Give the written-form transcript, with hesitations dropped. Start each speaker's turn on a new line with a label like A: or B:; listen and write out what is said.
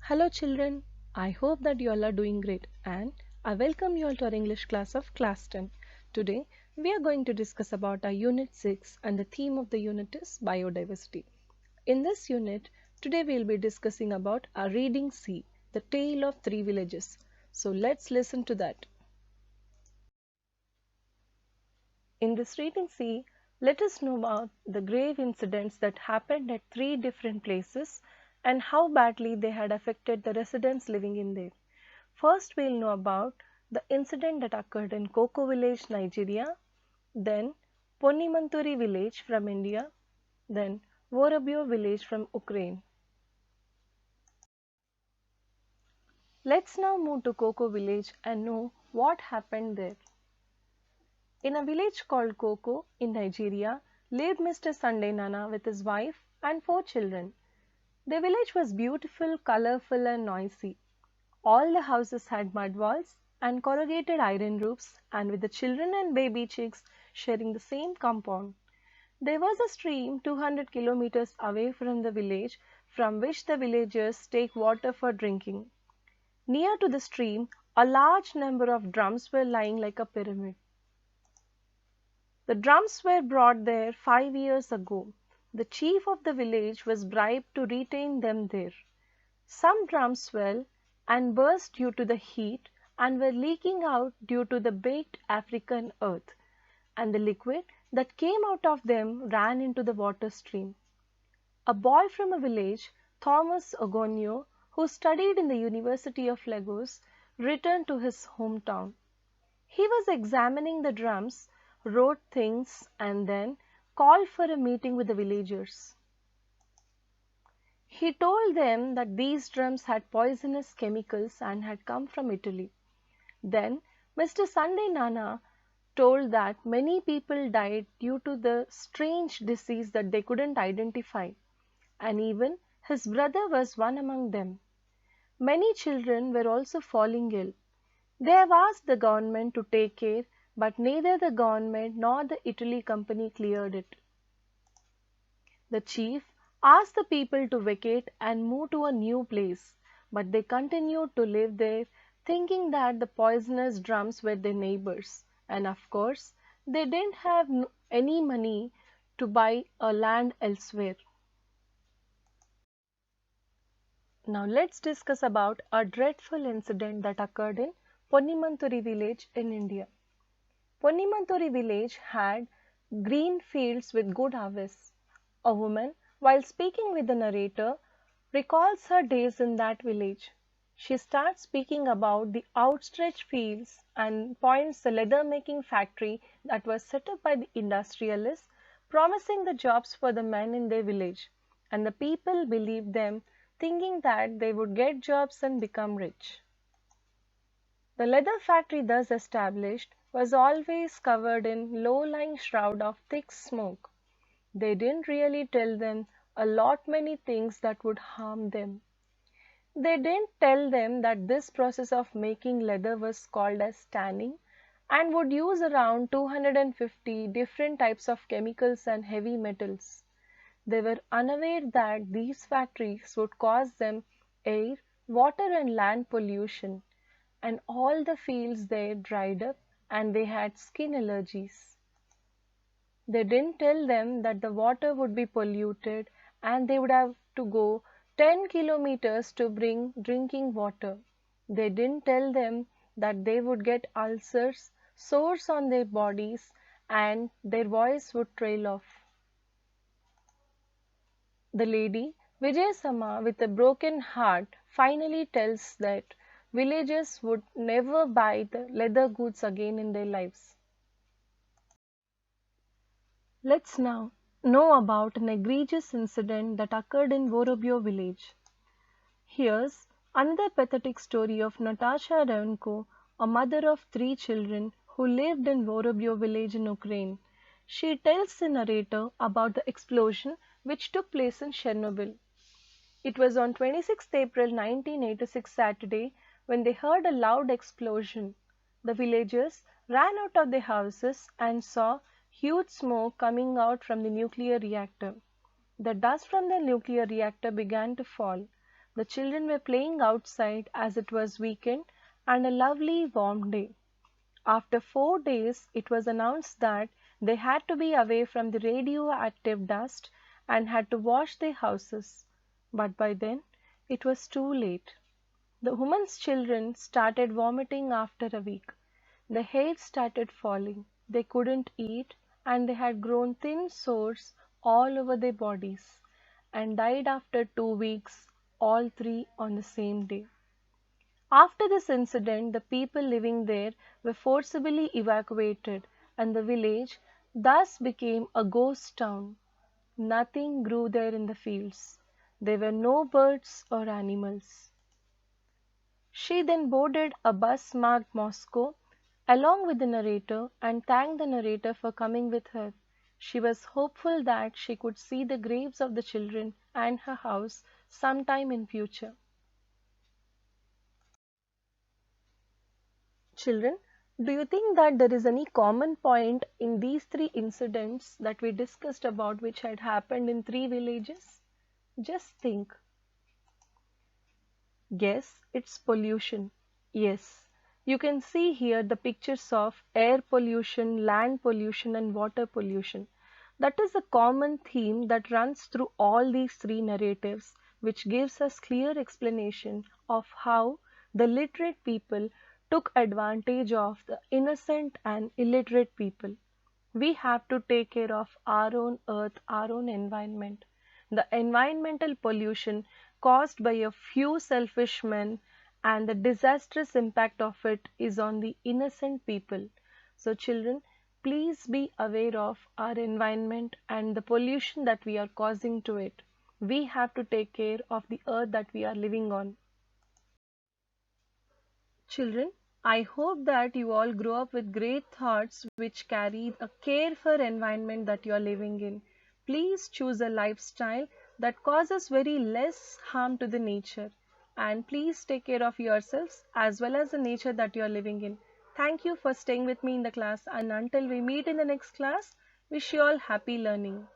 A: Hello children, I hope that you all are doing great and I welcome you all to our English class of class 10. Today we are going to discuss about our unit 6 and the theme of the unit is biodiversity. In this unit, today we will be discussing about our reading C, the tale of three villages. So let's listen to that. In this reading C, let us know about the grave incidents that happened at three different places and how badly they had affected the residents living in there. First, we will know about the incident that occurred in KOKO village, Nigeria, then PONNIMANTHURI village from India, then VOROBYOV village from Ukraine. Let's now move to KOKO village and know what happened there. In a village called KOKO in Nigeria lived Mr. Sunday Nana with his wife and 4 children. The village was beautiful, colorful and noisy. All the houses had mud walls and corrugated iron roofs, and with the children and baby chicks sharing the same compound. There was a stream 200 kilometers away from the village from which the villagers take water for drinking. Near to the stream, a large number of drums were lying like a pyramid. The drums were brought there 5 years ago. The chief of the village was bribed to retain them there. Some drums swelled and burst due to the heat and were leaking out due to the baked African earth, and the liquid that came out of them ran into the water stream. A boy from a village, Thomas Ogonio, who studied in the University of Lagos, returned to his hometown. He was examining the drums, wrote things, and then called for a meeting with the villagers. He told them that these drums had poisonous chemicals and had come from Italy. Then Mr. Sunday Nana told that many people died due to the strange disease that they couldn't identify, and even his brother was one among them. Many children were also falling ill. They have asked the government to take care, but neither the government nor the Italy company cleared it. The chief asked the people to vacate and move to a new place, but they continued to live there, thinking that the poisonous drums were their neighbors, and of course, they didn't have any money to buy a land elsewhere. Now let's discuss about a dreadful incident that occurred in Ponnimanthuri village in India. Ponnimanthuri village had green fields with good harvests. A woman, while speaking with the narrator, recalls her days in that village. She starts speaking about the outstretched fields and points the leather-making factory that was set up by the industrialists, promising the jobs for the men in their village, and the people believed them, thinking that they would get jobs and become rich. The leather factory thus established was always covered in low-lying shroud of thick smoke. They didn't really tell them a lot many things that would harm them. They didn't tell them that this process of making leather was called as tanning and would use around 250 different types of chemicals and heavy metals. They were unaware that these factories would cause them air, water and land pollution, and all the fields there dried up and they had skin allergies. They didn't tell them that the water would be polluted and they would have to go 10 kilometers to bring drinking water. They didn't tell them that they would get ulcers, sores on their bodies, and their voice would trail off. The lady, Vijayasama, with a broken heart, finally tells that villagers would never buy the leather goods again in their lives. Let's now know about an egregious incident that occurred in Vorobyov village. Here's another pathetic story of Natasha Renko, a mother of 3 children who lived in Vorobyov village in Ukraine. She tells the narrator about the explosion which took place in Chernobyl. It was on 26th April 1986 Saturday when they heard a loud explosion. The villagers ran out of their houses and saw huge smoke coming out from the nuclear reactor. The dust from the nuclear reactor began to fall. The children were playing outside as it was weekend and a lovely warm day. After 4 days, it was announced that they had to be away from the radioactive dust and had to wash their houses. But by then, it was too late. The woman's children started vomiting after a week. The hair started falling. They couldn't eat, and they had grown thin sores all over their bodies and died after 2 weeks, all three on the same day. After this incident, the people living there were forcibly evacuated, and the village thus became a ghost town. Nothing grew there in the fields. There were no birds or animals. She then boarded a bus marked Moscow along with the narrator and thanked the narrator for coming with her. She was hopeful that she could see the graves of the children and her house sometime in future. Children, do you think that there is any common point in these three incidents that we discussed about which had happened in three villages? Just think. Yes, it's pollution. Yes. You can see here the pictures of air pollution, land pollution, and water pollution. That is a common theme that runs through all these three narratives, which gives us clear explanation of how the literate people took advantage of the innocent and illiterate people. We have to take care of our own earth, our own environment. The environmental pollution caused by a few selfish men and the disastrous impact of it is on the innocent people. So, children, please be aware of our environment and the pollution that we are causing to it. We have to take care of the earth that we are living on. Children, I hope that you all grow up with great thoughts which carry a care for environment that you are living in. Please choose a lifestyle that causes very less harm to the nature. And please take care of yourselves as well as the nature that you are living in. Thank you for staying with me in the class, and until we meet in the next class, wish you all happy learning.